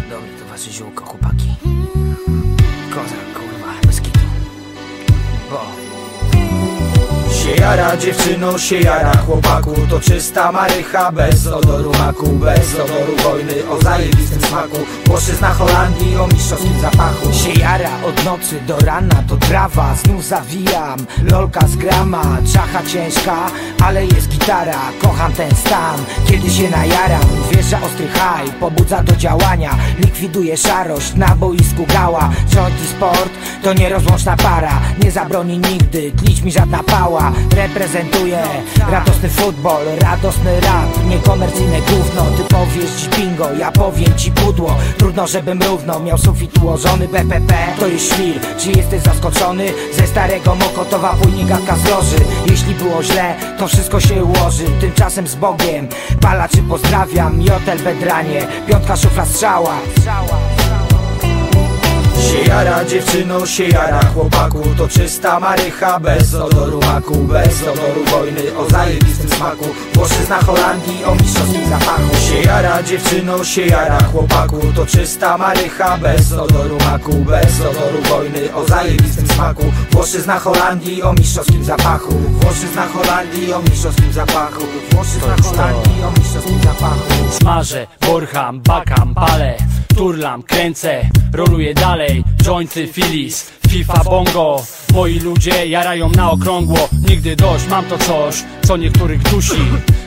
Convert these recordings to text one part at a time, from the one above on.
Dobre to wasze ziółko, chłopaki. Kozak, kurwa, bez kitu. Bo się jara dziewczyno, się jara chłopaku, to czysta marycha, bez odoru maku, bez odoru wojny, o zajebistym smaku, płaszczyzna Holandii, o mistrzowskim zapachu. się jara od nocy do rana, to trawa, znów zawijam, lolka z grama, czacha ciężka, ale jest gitara, kocham ten stan, kiedy się najaram, wjeżdża ostry haj, pobudza do działania, likwiduje szarość, na boisku gała, joint i sport to nierozłączna para, nie zabroni nigdy, tlić mi żadna pała, reprezentuję radosny futbol, radosny rap, niekomercyjne gówno, ty powiesz dziś bingo, ja powiem ci pudło, trudno żebym równo miał sufit ułożony, BPP to jest świr, czy jesteś zaskoczony? Ze starego Mokotowa płynie gadka z loży, jeśli było źle, to wszystko się ułoży, tymczasem z Bogiem, palaczy pozdrawiam, Jotel Bedranie, piątka szufla strzała. Się jara dziewczyno, się jara chłopaku, to czysta marycha, bez odoru maku, bez odoru wojny, o zajebistym smaku, płaszczyzna Holandii, o mistrzowskim zapachu. Się jara dziewczyno, się jara chłopaku, to czysta marycha, bez odoru maku, bez odoru wojny, o zajebistym smaku, płaszczyzna Holandii, o mistrzowskim zapachu, płaszczyzna Holandii, o mistrzowskim zapachu, płaszczyzna Holandii, o mistrzowskim zapachu. Smażę, borcham, bakam, palę, turlam, kręcę, roluję dalej, jointy, filis, FIFA, bongo. Moi ludzie jarają na okrągło, nigdy dość, mam to coś, co niektórych dusi.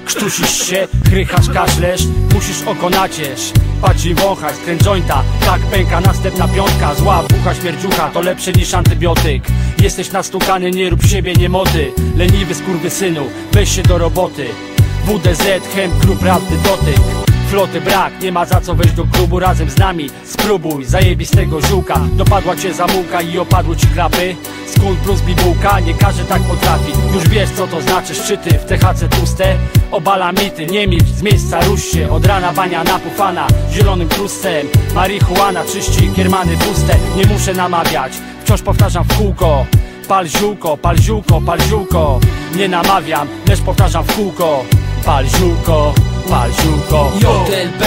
Krztusisz się, krychasz, kaszlesz, musisz oko naciesz, patrz i wąchać, kręć jointa, tak pęka następna piątka. Zła bucha, śmierdziucha, to lepsze niż antybiotyk. Jesteś nastukany, nie rób siebie niemody, leniwy skurwysynu, weź się do roboty. WDZ, Hemp, klub prawdy, dotyk. Floty brak, nie ma za co wejść do klubu razem z nami. Spróbuj zajebistego ziółka, dopadła cię zamułka i opadły ci klapy. Skun plus bibułka, nie każdy tak potrafi. Już wiesz co to znaczy szczyty w THC tłuste. Obala mity, nie milcz, z miejsca rusz się. Od rana bania napufana zielonym tlustem. Marihuana czyści kiermany puste. Nie muszę namawiać, wciąż powtarzam w kółko. Pal ziółko, pal ziółko, pal ziółko. Nie namawiam, lecz powtarzam w kółko. Pal ziółko, pal ziółko. JLB,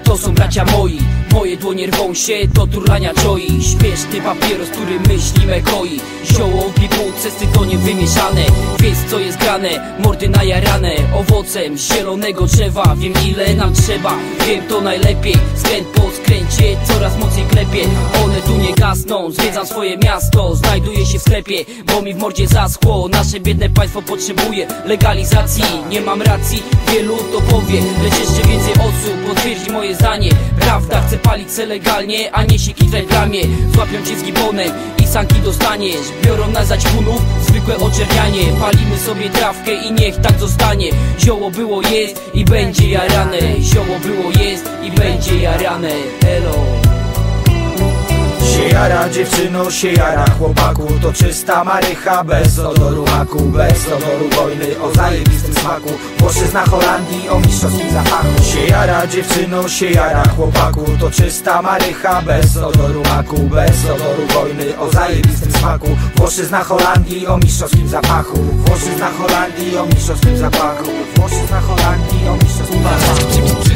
to są bracia moi. Moje dłonie rwą się do turlania joyi. Śmieszny papieros, który myśli me koi. Zioło w bibułce, stytonie wymieszane. Wiesz co jest grane, mordy najarane owocem zielonego drzewa. Wiem ile nam trzeba, wiem to najlepiej. Skręt po skręcie, coraz mocniej klepie. One tu nie gasną, zwiedzam swoje miasto. Znajduję się w sklepie, bo mi w mordzie zaschło. Nasze biedne państwo potrzebuje legalizacji. Nie mam racji, wielu to powie, lecz jeszcze więcej osób potwierdzi moje zdanie. Prawda, chcę palić se legalnie, a nie się kitrać w ramię. Złapią cię z gibonem i sanki dostaniesz. Biorą nas za ćpunów, zwykłe oczernianie. Palimy sobie trawkę i niech tak zostanie. Zioło było, jest i będzie jarane. Zioło było, jest i będzie jarane. Elo. Się jara dziewczyno, się jara chłopaku, to czysta marycha, bez odoru maku, bez odoru wojny, o zajebistym smaku, płaszczyzna Holandii, o mistrzowskim zapachu. Się jara dziewczyno, się jara chłopaku, to czysta marycha, bez odoru maku, bez odoru wojny, o zajebistym smaku, płaszczyzna Holandii, o mistrzowskim zapachu, płaszczyzna Holandii, o mistrzowskim zapachu, płaszczyzna Holandii, o mistrzowskim zapachu.